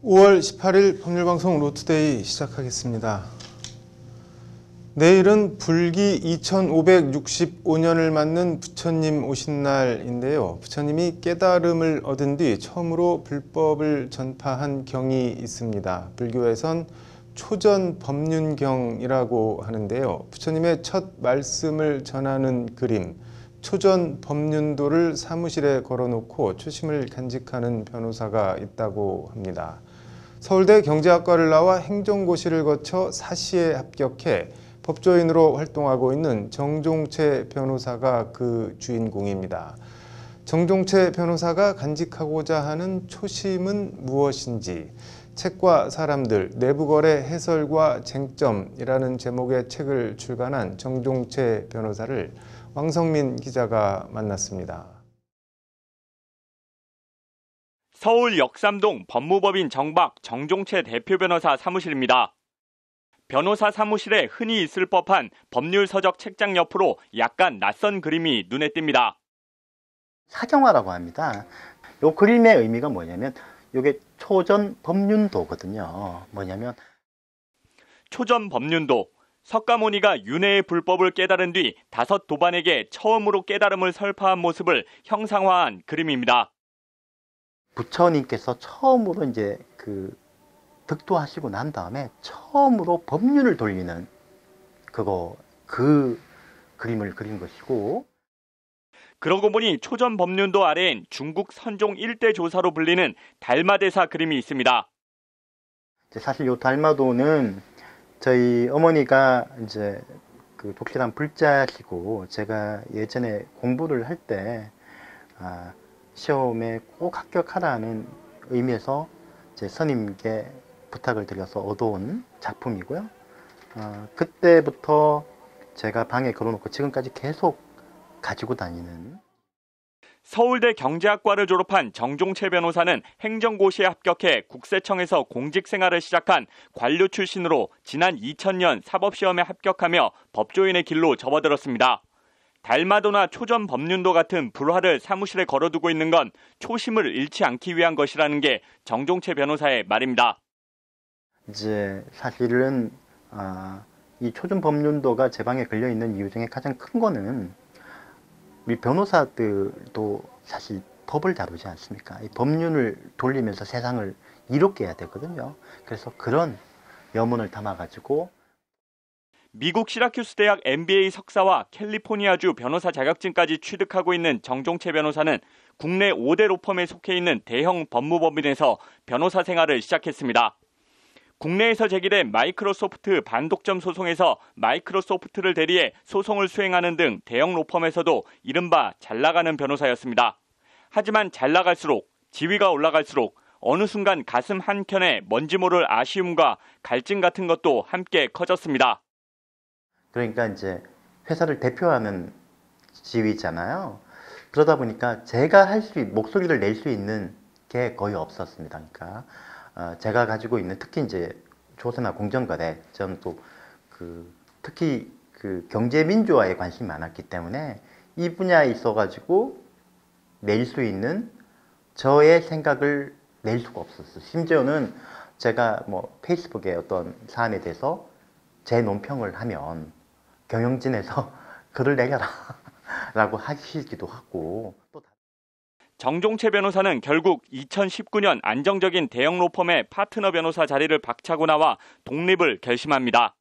5월 18일 법률방송 로투데이 시작하겠습니다. 내일은 불기 2565년을 맞는 부처님 오신 날인데요. 부처님이 깨달음을 얻은 뒤 처음으로 불법을 전파한 경이 있습니다. 불교에선 초전법륜경이라고 하는데요. 부처님의 첫 말씀을 전하는 그림, 초전법륜도를 사무실에 걸어놓고 초심을 간직하는 변호사가 있다고 합니다. 서울대 경제학과를 나와 행정고시를 거쳐 사시에 합격해 법조인으로 활동하고 있는 정종채 변호사가 그 주인공입니다. 정종채 변호사가 간직하고자 하는 초심은 무엇인지 책과 사람들, 내부거래 해설과 쟁점이라는 제목의 책을 출간한 정종채 변호사를 왕성민 기자가 만났습니다. 서울 역삼동 법무법인 정박 정종채 대표 변호사 사무실입니다. 변호사 사무실에 흔히 있을 법한 법률 서적 책장 옆으로 약간 낯선 그림이 눈에 띕니다. 사경화라고 합니다. 이 그림의 의미가 뭐냐면 이게 초전 법륜도거든요. 뭐냐면 초전 법륜도, 석가모니가 윤회의 불법을 깨달은 뒤 5 도반에게 처음으로 깨달음을 설파한 모습을 형상화한 그림입니다. 부처님께서 처음으로 이제 득도하시고 난 다음에 처음으로 법륜을 돌리는 그 그림을 그린 것이고, 그러고 보니 초전 법륜도 아래엔 중국 선종 1대 조사로 불리는 달마대사 그림이 있습니다. 사실 이 달마도는 저희 어머니가 이제 독실한 불자시고, 제가 예전에 공부를 할 때 시험에 꼭 합격하라는 의미에서 제 스님께 부탁을 드려서 얻어온 작품이고요. 그때부터 제가 방에 걸어놓고 지금까지 계속 가지고 다니는. 서울대 경제학과를 졸업한 정종채 변호사는 행정고시에 합격해 국세청에서 공직생활을 시작한 관료 출신으로 지난 2000년 사법시험에 합격하며 법조인의 길로 접어들었습니다. 달마도나 초전 법륜도 같은 불화를 사무실에 걸어두고 있는 건 초심을 잃지 않기 위한 것이라는 게 정종채 변호사의 말입니다. 이제 사실은 이 초전 법륜도가 제 방에 걸려 있는 이유 중에 가장 큰 거는 우리 변호사들도 사실 법을 다루지 않습니까? 이 법륜을 돌리면서 세상을 이롭게 해야 되거든요. 그래서 그런 염원을 담아가지고 미국 시라큐스 대학 MBA 석사와 캘리포니아주 변호사 자격증까지 취득하고 있는 정종채 변호사는 국내 5대 로펌에 속해 있는 대형 법무법인에서 변호사 생활을 시작했습니다. 국내에서 제기된 마이크로소프트 반독점 소송에서 마이크로소프트를 대리해 소송을 수행하는 등 대형 로펌에서도 이른바 잘나가는 변호사였습니다. 하지만 잘나갈수록, 지위가 올라갈수록 어느 순간 가슴 한켠에 뭔지 모를 아쉬움과 갈증 같은 것도 함께 커졌습니다. 그러니까 이제 회사를 대표하는 지위잖아요. 그러다 보니까 제가 목소리를 낼 수 있는 게 거의 없었습니다. 그러니까 제가 가지고 있는, 특히 이제 조세나 공정거래, 저는 또 특히 경제 민주화에 관심이 많았기 때문에 이 분야에 있어가지고 낼 수 있는 저의 생각을 낼 수가 없었어요. 심지어는 제가 페이스북에 어떤 사안에 대해서 제 논평을 하면 경영진에서 글을 내려라 라고 하시기도 하고. 정종채 변호사는 결국 2019년 안정적인 대형 로펌의 파트너 변호사 자리를 박차고 나와 독립을 결심합니다.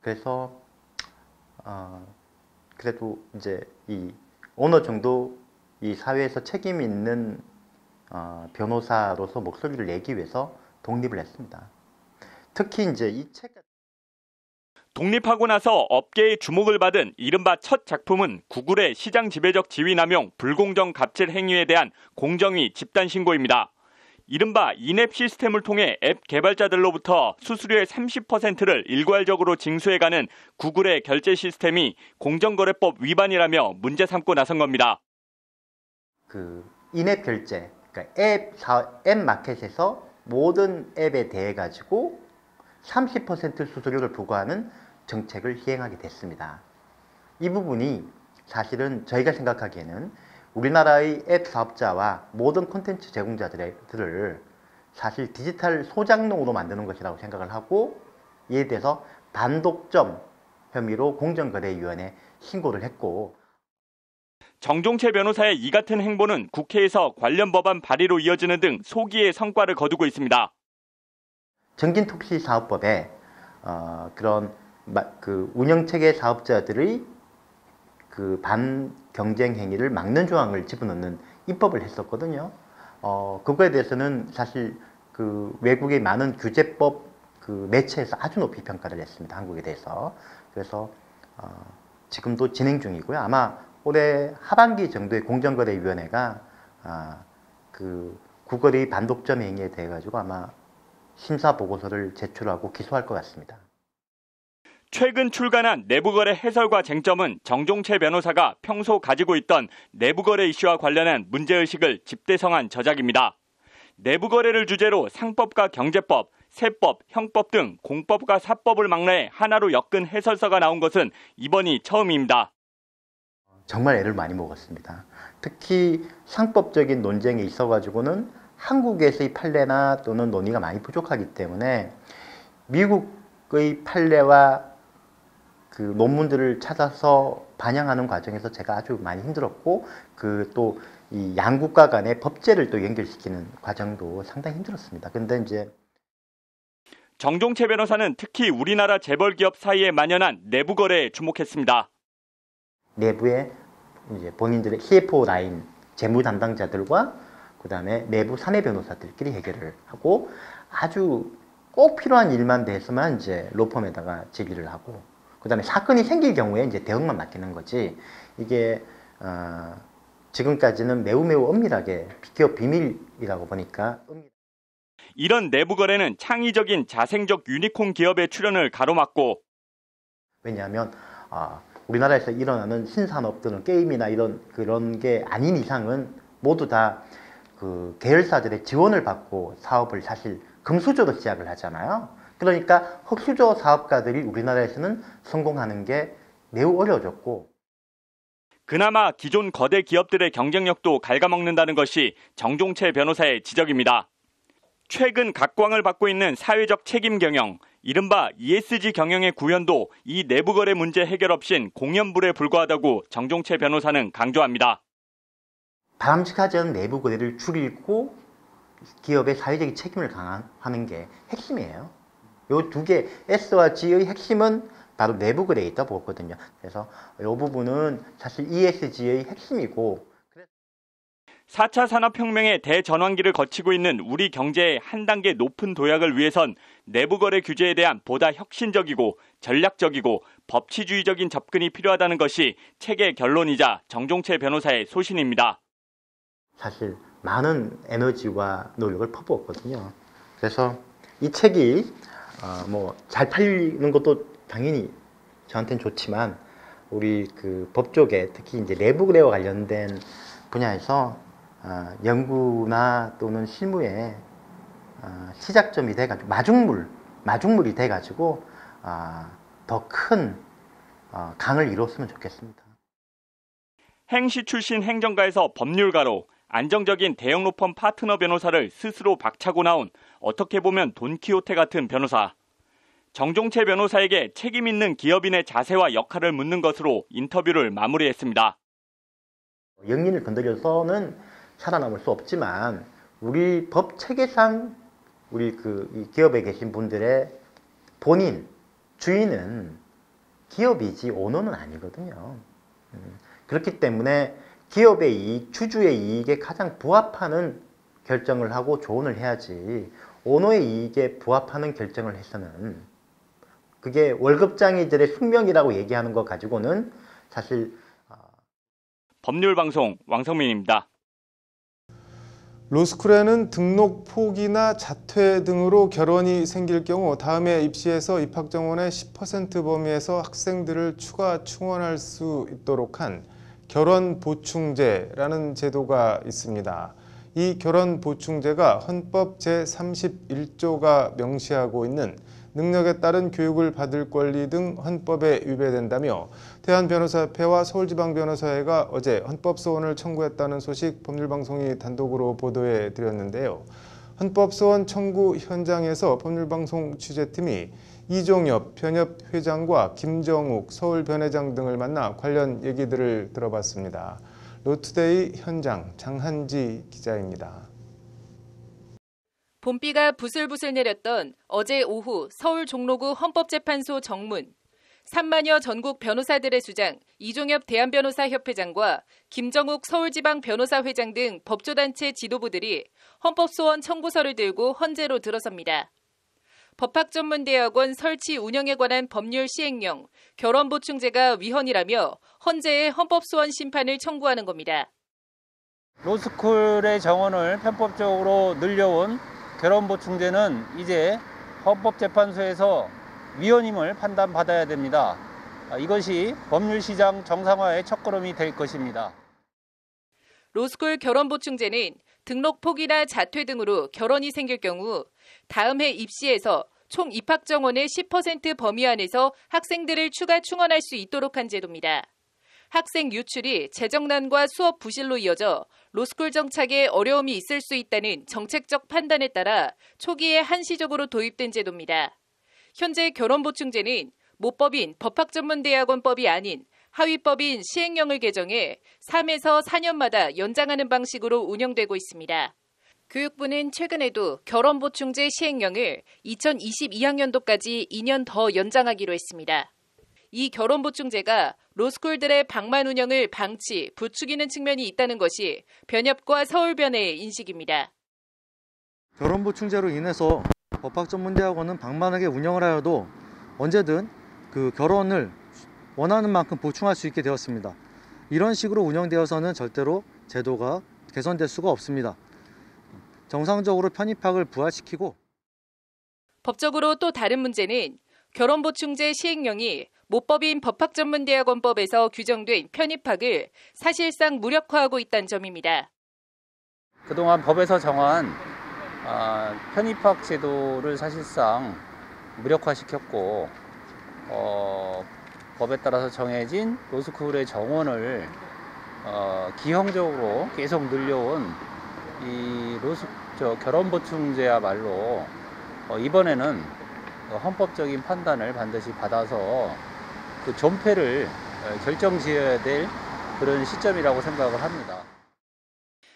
그래서 그래도 이제 어느 정도 이 사회에서 책임 있는 변호사로서 목소리를 내기 위해서 독립을 했습니다. 특히 이제 이 책 독립하고 나서 업계의 주목을 받은 이른바 첫 작품은 구글의 시장 지배적 지위 남용, 불공정 갑질 행위에 대한 공정위 집단 신고입니다. 이른바 인앱 시스템을 통해 앱 개발자들로부터 수수료의 30%를 일괄적으로 징수해가는 구글의 결제 시스템이 공정거래법 위반이라며 문제 삼고 나선 겁니다. 인앱 결제, 그러니까 앱 마켓에서 모든 앱에 대해 가지고 30% 수수료를 부과하는 정책을 시행하게 됐습니다. 이 부분이 사실은 저희가 생각하기에는 우리나라의 앱 사업자와 모든 콘텐츠 제공자들을 사실 디지털 소장농으로 만드는 것이라고 생각을 하고 이에 대해서 반독점 혐의로 공정거래위원회에 신고를 했고 정종채 변호사의 이 같은 행보는 국회에서 관련 법안 발의로 이어지는 등 소기의 성과를 거두고 있습니다. 정진톡시사업법에 그런 그 운영체계 사업자들의 그 반경쟁 행위를 막는 조항을 집어넣는 입법을 했었거든요. 그거에 대해서는 사실 그 외국의 많은 규제법 그 매체에서 아주 높이 평가를 했습니다. 한국에 대해서. 그래서 지금도 진행 중이고요. 아마 올해 하반기 정도에 공정거래위원회가 그 구글의 반독점 행위에 대해 가지고 아마 심사 보고서를 제출하고 기소할 것 같습니다. 최근 출간한 내부거래 해설과 쟁점은 정종채 변호사가 평소 가지고 있던 내부거래 이슈와 관련한 문제의식을 집대성한 저작입니다. 내부거래를 주제로 상법과 경제법, 세법, 형법 등 공법과 사법을 망라해 하나로 엮은 해설서가 나온 것은 이번이 처음입니다. 정말 애를 많이 먹었습니다. 특히 상법적인 논쟁에 있어가지고는 한국에서의 판례나 또는 논의가 많이 부족하기 때문에 미국의 판례와 그 논문들을 찾아서 반영하는 과정에서 제가 아주 많이 힘들었고 그 또 이 양국가 간의 법제를 또 연결시키는 과정도 상당히 힘들었습니다. 근데 이제 정종채 변호사는 특히 우리나라 재벌 기업 사이에 만연한 내부 거래에 주목했습니다. 내부에 이제 본인들의 CFO 라인 재무 담당자들과 그다음에 내부 사내 변호사들끼리 해결을 하고 아주 꼭 필요한 일만 대해서만 이제 로펌에다가 제기를 하고 그다음에 사건이 생길 경우에 이제 대응만 맡기는 거지 이게 지금까지는 매우 엄밀하게 기업 비밀이라고 보니까 이런 내부 거래는 창의적인 자생적 유니콘 기업의 출현을 가로막고 왜냐하면 우리나라에서 일어나는 신산업 또는 게임이나 그런 게 아닌 이상은 모두 다 그 계열사들의 지원을 받고 사업을 사실 금수저로 시작을 하잖아요. 그러니까 흑수저 사업가들이 우리나라에서는 성공하는 게 매우 어려워졌고 그나마 기존 거대 기업들의 경쟁력도 갉아먹는다는 것이 정종채 변호사의 지적입니다. 최근 각광을 받고 있는 사회적 책임 경영, 이른바 ESG 경영의 구현도 이 내부 거래 문제 해결 없인 공연불에 불과하다고 정종채 변호사는 강조합니다. 바람직하지 않은 내부 거래를 줄이고 기업의 사회적인 책임을 강화하는 게 핵심이에요. 이 두 개 S와 G의 핵심은 바로 내부 거래에 있다 보거든요. 그래서 이 부분은 사실 ESG의 핵심이고 4차 산업혁명의 대전환기를 거치고 있는 우리 경제의 한 단계 높은 도약을 위해선 내부거래 규제에 대한 보다 혁신적이고 전략적이고 법치주의적인 접근이 필요하다는 것이 책의 결론이자 정종채 변호사의 소신입니다. 사실 많은 에너지와 노력을 퍼부었거든요. 그래서 이 책이 뭐 잘 팔리는 것도 당연히 저한테는 좋지만 우리 그 법 쪽에 특히 이제 내부 거래와 관련된 분야에서 연구나 또는 실무에 시작점이 돼가지고 마중물이 돼가지고 더 큰 강을 이뤘으면 좋겠습니다. 행시 출신 행정가에서 법률가로 안정적인 대형 로펌 파트너 변호사를 스스로 박차고 나온 어떻게 보면 돈키호테 같은 변호사. 정종채 변호사에게 책임 있는 기업인의 자세와 역할을 묻는 것으로 인터뷰를 마무리했습니다. 영린을 건드려서는 살아남을 수 없지만 우리 법 체계상 우리 이 기업에 계신 분들의 본인 주인은 기업이지 오너는 아니거든요. 그렇기 때문에 기업의 이익, 주주의 이익에 가장 부합하는 결정을 하고 조언을 해야지 오너의 이익에 부합하는 결정을 해서는 그게 월급장이들의 숙명이라고 얘기하는 것 가지고는 사실 법률방송 왕성민입니다. 로스쿨에는 등록 포기나 자퇴 등으로 결원이 생길 경우 다음해 입시에서 입학 정원의 10% 범위에서 학생들을 추가 충원할 수 있도록 한 결원 보충제라는 제도가 있습니다. 이 결원 보충제가 헌법 제31조가 명시하고 있는 능력에 따른 교육을 받을 권리 등 헌법에 위배된다며 대한변호사협회와 서울지방변호사회가 어제 헌법소원을 청구했다는 소식 법률방송이 단독으로 보도해 드렸는데요. 헌법소원 청구 현장에서 법률방송 취재팀이 이종엽 변협회장과 김정욱 서울변회장 등을 만나 관련 얘기들을 들어봤습니다. 로투데이 현장 장한지 기자입니다. 봄비가 부슬부슬 내렸던 어제 오후 서울 종로구 헌법재판소 정문. 3만여 전국 변호사들의 수장 이종엽 대한변호사협회장과 김정욱 서울지방변호사회장 등 법조단체 지도부들이 헌법소원 청구서를 들고 헌재로 들어섭니다. 법학전문대학원 설치 운영에 관한 법률 시행령, 결혼보충제가 위헌이라며 헌재에 헌법소원 심판을 청구하는 겁니다. 로스쿨의 정원을 편법적으로 늘려온 결혼보충제는 이제 헌법재판소에서 위헌임을 판단받아야 됩니다. 이것이 법률시장 정상화의 첫걸음이 될 것입니다. 로스쿨 결혼보충제는 등록 포기나 자퇴 등으로 결혼이 생길 경우 다음 해 입시에서 총 입학 정원의 10% 범위 안에서 학생들을 추가 충원할 수 있도록 한 제도입니다. 학생 유출이 재정난과 수업 부실로 이어져 로스쿨 정착에 어려움이 있을 수 있다는 정책적 판단에 따라 초기에 한시적으로 도입된 제도입니다. 현재 결혼보충제는 모법인 법학전문대학원법이 아닌 하위법인 시행령을 개정해 3에서 4년마다 연장하는 방식으로 운영되고 있습니다. 교육부는 최근에도 결혼보충제 시행령을 2022학년도까지 2년 더 연장하기로 했습니다. 이 결혼보충제가 로스쿨들의 방만 운영을 방치, 부추기는 측면이 있다는 것이 변협과 서울변회의 인식입니다. 결혼보충제로 인해서 법학전문대학원은 방만하게 운영을 하여도 언제든 그 결혼을 원하는 만큼 보충할 수 있게 되었습니다. 이런 식으로 운영되어서는 절대로 제도가 개선될 수가 없습니다. 정상적으로 편입학을 부활시키고 법적으로 또 다른 문제는 결혼보충제 시행령이 모법인 법학전문대학원법에서 규정된 편입학을 사실상 무력화하고 있다는 점입니다. 그동안 법에서 정한 편입학 제도를 사실상 무력화시켰고 법에 따라서 정해진 로스쿨의 정원을 기형적으로 계속 늘려온 이 결혼보충제야말로 이번에는 헌법적인 판단을 반드시 받아서 그 존폐를 결정지어야 될 그런 시점이라고 생각을 합니다.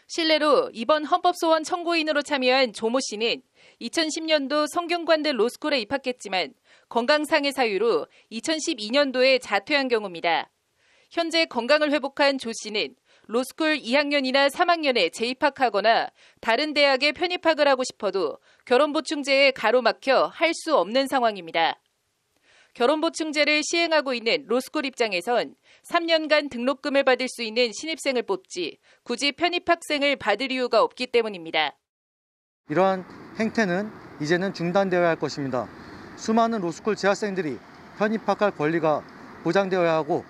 실례로 이번 헌법소원 청구인으로 참여한 조모 씨는 2010년도 성균관대 로스쿨에 입학했지만 건강상의 사유로 2012년도에 자퇴한 경우입니다. 현재 건강을 회복한 조 씨는 로스쿨 2학년이나 3학년에 재입학하거나 다른 대학에 편입학을 하고 싶어도 결혼보충제에 가로막혀 할 수 없는 상황입니다. 결혼보충제를 시행하고 있는 로스쿨 입장에선 3년간 등록금을 받을 수 있는 신입생을 뽑지 굳이 편입학생을 받을 이유가 없기 때문입니다. 이러한 행태는 이제는 중단되어야 할 것입니다. 수많은 로스쿨 재학생들이 편입학할 권리가 보장되어야 하고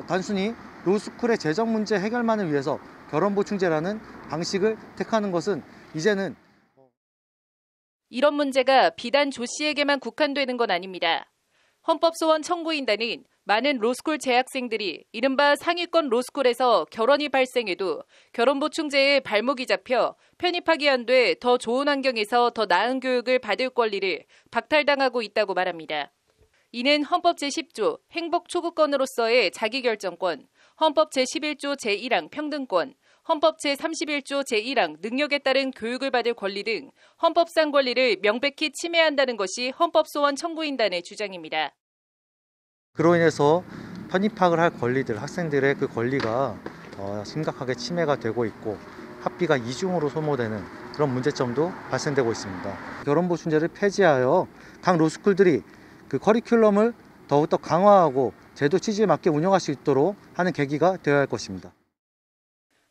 단순히 로스쿨의 재정 문제 해결만을 위해서 결혼보충제라는 방식을 택하는 것은 이제는 이런 문제가 비단 조 씨에게만 국한되는 건 아닙니다. 헌법소원 청구인단은 많은 로스쿨 재학생들이 이른바 상위권 로스쿨에서 결혼이 발생해도 결혼보충제에 발목이 잡혀 편입학이 안 돼 더 좋은 환경에서 더 나은 교육을 받을 권리를 박탈당하고 있다고 말합니다. 이는 헌법 제10조 행복초구권으로서의 자기결정권, 헌법 제11조 제1항 평등권, 헌법 제31조 제1항 능력에 따른 교육을 받을 권리 등 헌법상 권리를 명백히 침해한다는 것이 헌법소원 청구인단의 주장입니다. 그로 인해서 편입학을 할 권리들, 학생들의 그 권리가 심각하게 침해가 되고 있고 학비가 이중으로 소모되는 그런 문제점도 발생되고 있습니다. 결혼보충제를 폐지하여 각 로스쿨들이 그 커리큘럼을 더욱더 강화하고 제도 취지에 맞게 운영할 수 있도록 하는 계기가 되어야 할 것입니다.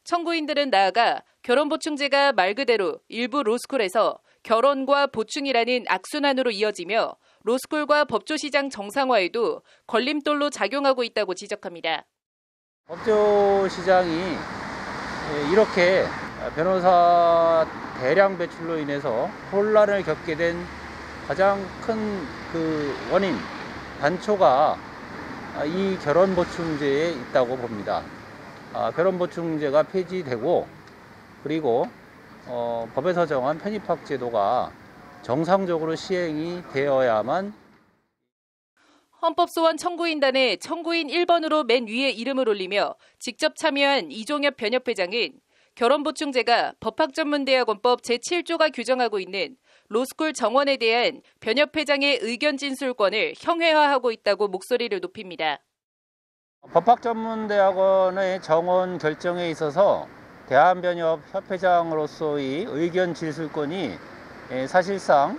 청구인들은 나아가 결혼보충제가 말 그대로 일부 로스쿨에서 결혼과 보충이라는 악순환으로 이어지며 로스쿨과 법조시장 정상화에도 걸림돌로 작용하고 있다고 지적합니다. 법조시장이 이렇게 변호사 대량 배출로 인해서 혼란을 겪게 된 가장 큰 그 원인, 단초가 이 결혼보충제에 있다고 봅니다. 결혼보충제가 폐지되고 그리고 법에서 정한 편입학 제도가 정상적으로 시행이 되어야만 헌법소원 청구인단에 청구인 1번으로 맨 위에 이름을 올리며 직접 참여한 이종엽 변협회장은 결혼보충제가 법학전문대학원법 제7조가 규정하고 있는 로스쿨 정원에 대한 변협회장의 의견 진술권을 형해화하고 있다고 목소리를 높입니다. 법학전문대학원의 정원 결정에 있어서 대한변협협회장으로서의 의견 진술권이 사실상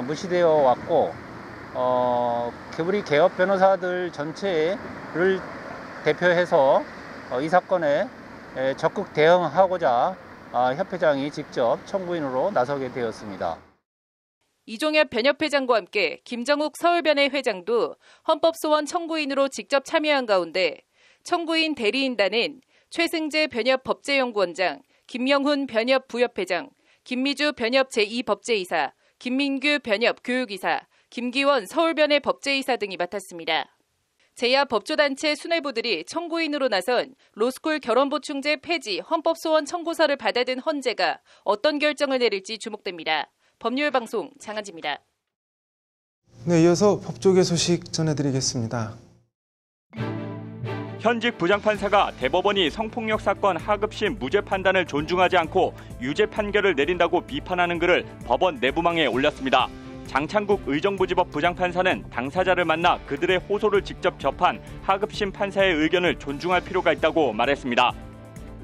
무시되어 왔고 우리 개업 변호사들 전체를 대표해서 이 사건에 적극 대응하고자 협회장이 직접 청구인으로 나서게 되었습니다. 이종엽 변협회장과 함께 김정욱 서울변의 회장도 헌법소원 청구인으로 직접 참여한 가운데 청구인 대리인단은 최승재 변협 법제연구원장, 김영훈 변협 부협회장, 김미주 변협 제2법제이사, 김민규 변협 교육이사, 김기원 서울변의 법제이사 등이 맡았습니다. 제야 법조단체 수뇌부들이 청구인으로 나선 로스쿨 결혼보충제 폐지 헌법소원 청구서를 받아든 헌재가 어떤 결정을 내릴지 주목됩니다. 법률방송 장한지입니다. 네, 이어서 법조계 소식 전해드리겠습니다. 현직 부장판사가 대법원이 성폭력 사건 하급심 무죄 판단을 존중하지 않고 유죄 판결을 내린다고 비판하는 글을 법원 내부망에 올렸습니다. 장창국 의정부지법 부장판사는 당사자를 만나 그들의 호소를 직접 접한 하급심 판사의 의견을 존중할 필요가 있다고 말했습니다.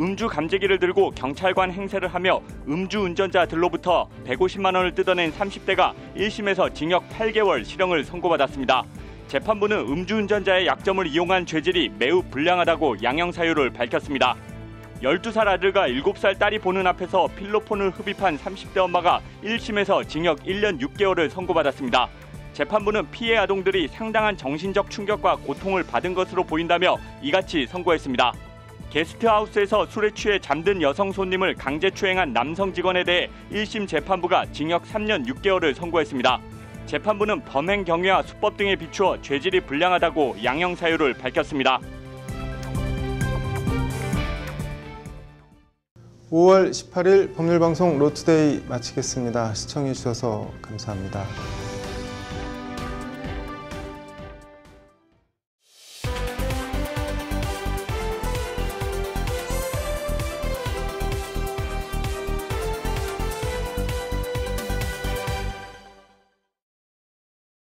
음주 감재기를 들고 경찰관 행세를 하며 음주운전자들로부터 150만 원을 뜯어낸 30대가 1심에서 징역 8개월 실형을 선고받았습니다. 재판부는 음주운전자의 약점을 이용한 죄질이 매우 불량하다고 양형 사유를 밝혔습니다. 12살 아들과 7살 딸이 보는 앞에서 필로폰을 흡입한 30대 엄마가 1심에서 징역 1년 6개월을 선고받았습니다. 재판부는 피해 아동들이 상당한 정신적 충격과 고통을 받은 것으로 보인다며 이같이 선고했습니다. 게스트하우스에서 술에 취해 잠든 여성 손님을 강제추행한 남성 직원에 대해 1심 재판부가 징역 3년 6개월을 선고했습니다. 재판부는 범행 경위와 수법 등에 비추어 죄질이 불량하다고 양형 사유를 밝혔습니다. 5월 18일 법률방송 로투데이 마치겠습니다. 시청해주셔서 감사합니다.